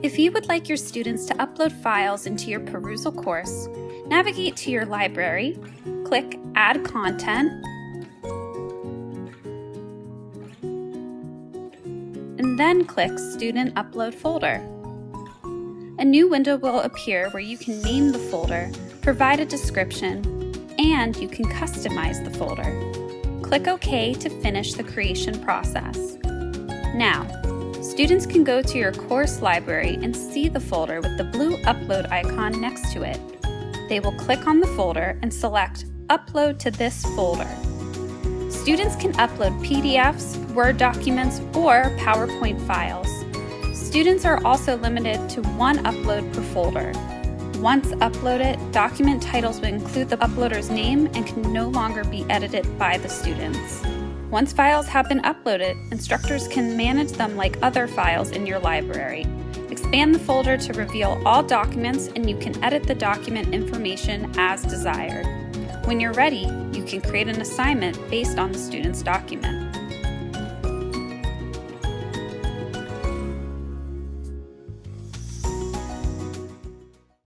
If you would like your students to upload files into your Perusall course, navigate to your library, click Add Content, and then click Student Upload Folder. A new window will appear where you can name the folder, provide a description, and you can customize the folder. Click OK to finish the creation process. Now, students can go to your course library and see the folder with the blue upload icon next to it. They will click on the folder and select Upload to this folder. Students can upload PDFs, Word documents, or PowerPoint files. Students are also limited to one upload per folder. Once uploaded, document titles will include the uploader's name and can no longer be edited by the students. Once files have been uploaded, instructors can manage them like other files in your library. Expand the folder to reveal all documents, and you can edit the document information as desired. When you're ready, you can create an assignment based on the student's document.